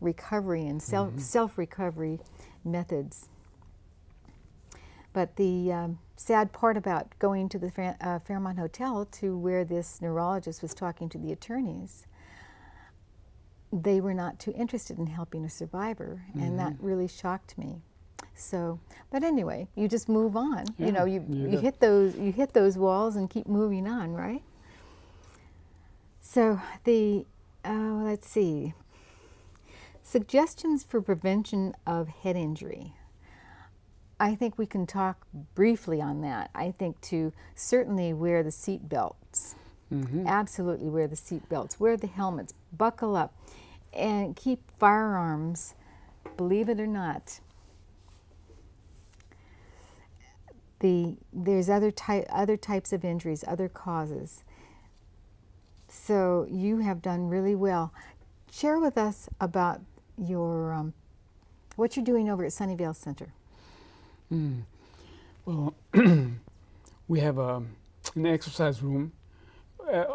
recovery and self-recovery methods. But the sad part about going to the Fairmont Hotel to where this neurologist was talking to the attorneys, they were not too interested in helping a survivor, and that really shocked me. So, but anyway, you just move on. Yeah, you know, you hit those walls and keep moving on, right? So the let's see, suggestions for prevention of head injury. I think we can talk briefly on that. I think to certainly wear the seat belts. Absolutely wear the seat belts, wear the helmets, buckle up, and keep firearms, believe it or not. There's other types of injuries, other causes. So you have done really well. Share with us about your what you're doing over at Sunnyvale Center. Well, we have an exercise room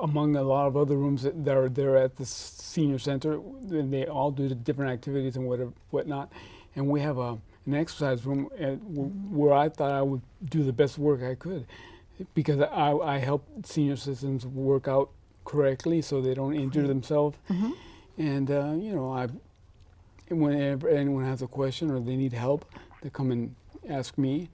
among a lot of other rooms that are there at the senior center. And they all do different activities and whatnot. And we have an exercise room where I thought I would do the best work I could, because I help senior citizens work out correctly so they don't injure themselves. And you know, whenever anyone has a question or they need help, they come and ask me.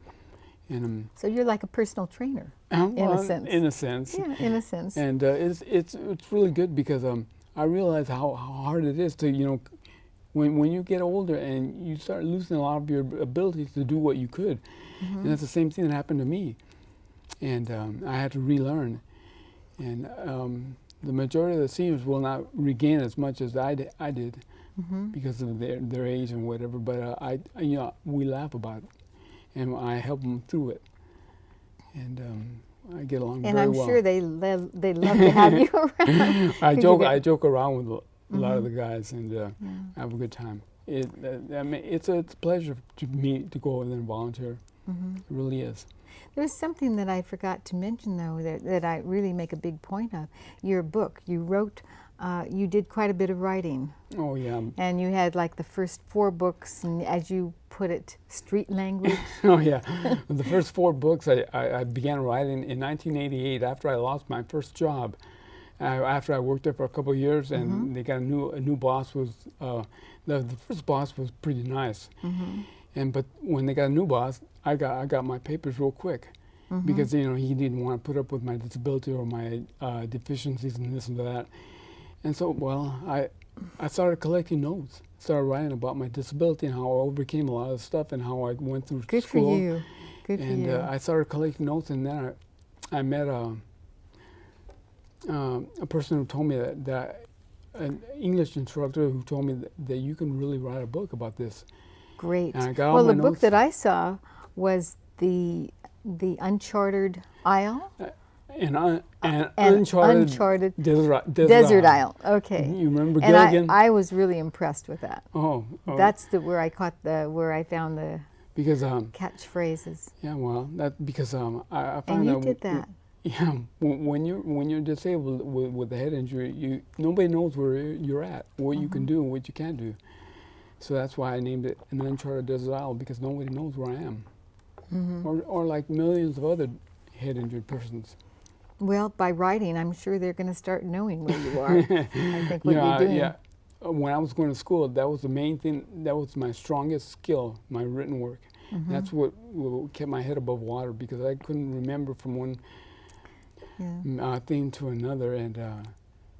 And so you're like a personal trainer, in a sense. In a sense. Yeah, in a sense. And it's really good because I realize how hard it is to, you know, when you get older and you start losing a lot of your abilities to do what you could. And that's the same thing that happened to me. And I had to relearn. And the majority of the seniors will not regain as much as I did because of their age and whatever. But you know, we laugh about it, and I help them through it. And I get along very well. And I'm sure they love to have you around. I joke around with a lot of the guys, and have a good time. I mean, it's a pleasure to me to go over there and volunteer. It really is. There's something that I forgot to mention, though, that I really make a big point of. Your book, you wrote, you did quite a bit of writing. Oh, yeah. And you had like the first 4 books, and as you put it, street language. Oh, yeah. The first 4 books I began writing in 1988 after I lost my first job. After I worked there for a couple of years, and they got a new boss. The first boss was pretty nice. But when they got a new boss, I got my papers real quick, because you know he didn't want to put up with my disability or my deficiencies and this and that. And so, well, I started collecting notes, started writing about my disability and how I overcame a lot of stuff and how I went through Good school. for you. Good for you. And I started collecting notes, and then I met a person who told me that an English instructor who told me that you can really write a book about this. Great. And I got all well, my the book notes. that I saw was the Uncharted Isle. An uncharted desert isle. Okay. You remember and Gilligan? I was really impressed with that. Oh. That's where I found the because catchphrases. Yeah, well, because I found and you out did that. Yeah, when you're disabled with a head injury, nobody knows where you're at, what you can do and what you can't do. So that's why I named it An Uncharted Desert Isle, because nobody knows where I am, or like millions of other head injured persons. Well, by writing, I'm sure they're going to start knowing where you are. I think what you're doing. Yeah. When I was going to school, that was the main thing. That was my strongest skill, my written work. That's what kept my head above water, because I couldn't remember from one thing to another. And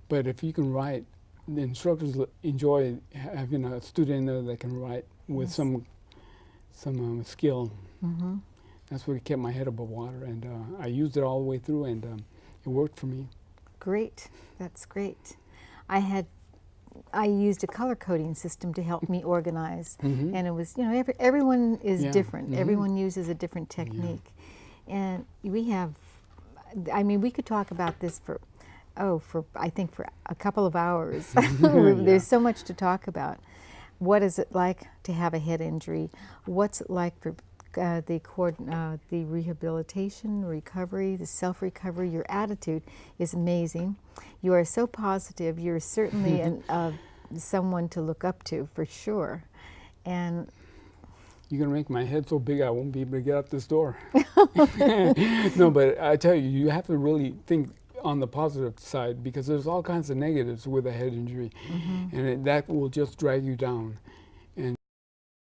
but if you can write, the instructors enjoy having a student in there that can write with some skill. That's what kept my head above water, and I used it all the way through, and it worked for me. Great, that's great. I used a color coding system to help me organize, and it was, you know, everyone is different. Everyone uses a different technique, and we have. I mean, we could talk about this for I think for a couple of hours. There's so much to talk about. What is it like to have a head injury? What's it like for the rehabilitation, recovery, the self-recovery? Your attitude is amazing. You are so positive. You're certainly someone to look up to for sure. And you're going to make my head so big I won't be able to get out this door. No, but I tell you, you have to really think on the positive side, because there's all kinds of negatives with a head injury, and that will just drag you down.